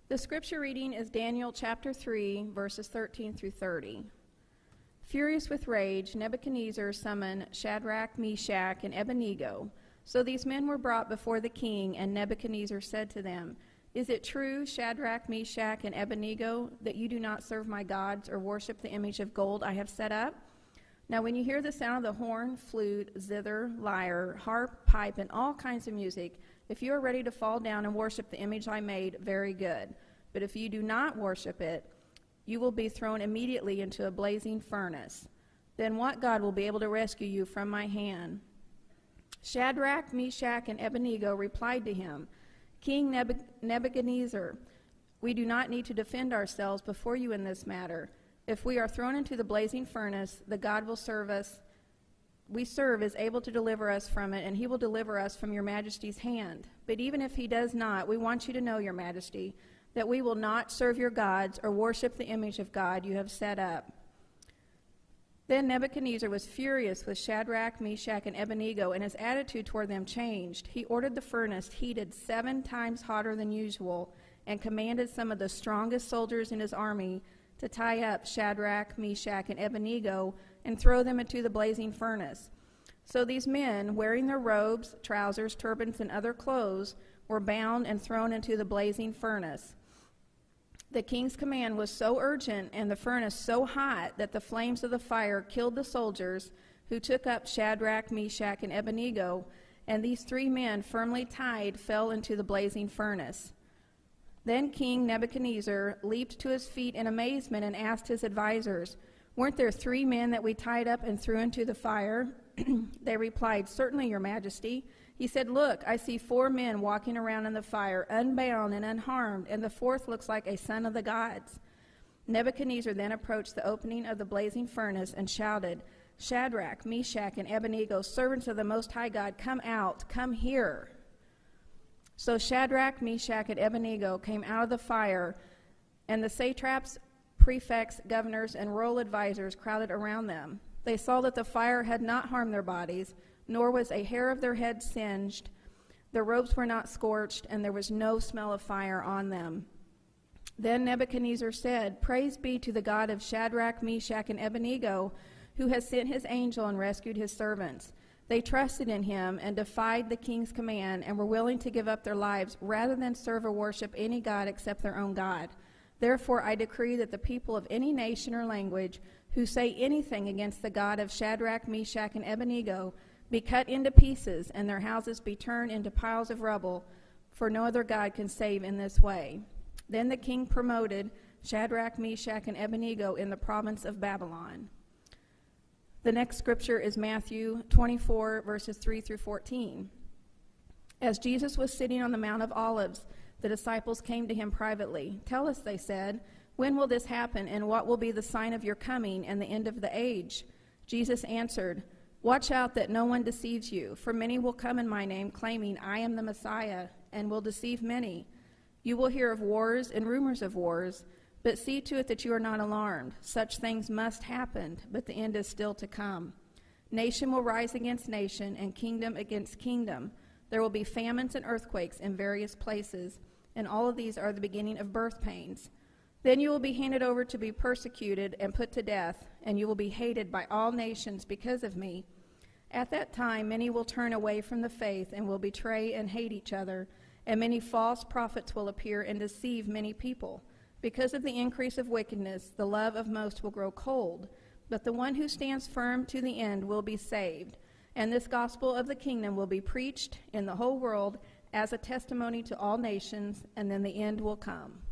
The scripture reading is Daniel chapter 3, verses 13 through 30. Furious with rage, Nebuchadnezzar summoned Shadrach, Meshach, and Abednego. So these men were brought before the king, and Nebuchadnezzar said to them, "Is it true, Shadrach, Meshach, and Abednego, that you do not serve my gods or worship the image of gold I have set up? Now when you hear the sound of the horn, flute, zither, lyre, harp, pipe, and all kinds of music, if you are ready to fall down and worship the image I made, very good. But if you do not worship it, you will be thrown immediately into a blazing furnace. Then what God will be able to rescue you from my hand?" Shadrach, Meshach, and Abednego replied to him, "King Nebuchadnezzar, we do not need to defend ourselves before you in this matter. If we are thrown into the blazing furnace, the God we serve is able to deliver us from it, and he will deliver us from your majesty's hand. But even if he does not, we want you to know, your majesty, that we will not serve your gods or worship the image of God you have set up." Then Nebuchadnezzar was furious with Shadrach, Meshach, and Abednego, and his attitude toward them changed. He ordered the furnace heated 7 times hotter than usual, and commanded some of the strongest soldiers in his army to tie up Shadrach, Meshach, and Abednego and throw them into the blazing furnace. So these men, wearing their robes, trousers, turbans, and other clothes, were bound and thrown into the blazing furnace. The king's command was so urgent and the furnace so hot that the flames of the fire killed the soldiers who took up Shadrach, Meshach, and Abednego, and these 3 men, firmly tied, fell into the blazing furnace. Then King Nebuchadnezzar leaped to his feet in amazement and asked his advisors, "Weren't there 3 men that we tied up and threw into the fire?" They replied, "Certainly, your majesty." He said, "Look, I see 4 men walking around in the fire, unbound and unharmed, and the 4th looks like a son of the gods." Nebuchadnezzar then approached the opening of the blazing furnace and shouted, "Shadrach, Meshach, and Abednego, servants of the Most High God, come out, come here." So Shadrach, Meshach, and Abednego came out of the fire, and the satraps, prefects, governors, and royal advisors crowded around them. They saw that the fire had not harmed their bodies, nor was a hair of their head singed. Their robes were not scorched, and there was no smell of fire on them. Then Nebuchadnezzar said, "Praise be to the God of Shadrach, Meshach, and Abednego, who has sent his angel and rescued his servants. They trusted in him and defied the king's command and were willing to give up their lives rather than serve or worship any god except their own God. Therefore I decree that the people of any nation or language who say anything against the God of Shadrach, Meshach, and Abednego be cut into pieces, and their houses be turned into piles of rubble, for no other God can save in this way." Then the king promoted Shadrach, Meshach, and Abednego in the province of Babylon. The next scripture is Matthew 24, verses 3 through 14. As Jesus was sitting on the Mount of Olives, the disciples came to him privately. "Tell us," they said, "when will this happen, and what will be the sign of your coming and the end of the age?" Jesus answered, "Watch out that no one deceives you, for many will come in my name, claiming, 'I am the Messiah,' and will deceive many. You will hear of wars and rumors of wars, but see to it that you are not alarmed. Such things must happen, but the end is still to come. Nation will rise against nation, and kingdom against kingdom. There will be famines and earthquakes in various places, and all of these are the beginning of birth pains. Then you will be handed over to be persecuted and put to death, and you will be hated by all nations because of me. At that time many will turn away from the faith and will betray and hate each other, and many false prophets will appear and deceive many people. Because of the increase of wickedness, the love of most will grow cold, but the one who stands firm to the end will be saved. And this gospel of the kingdom will be preached in the whole world as a testimony to all nations, and then the end will come."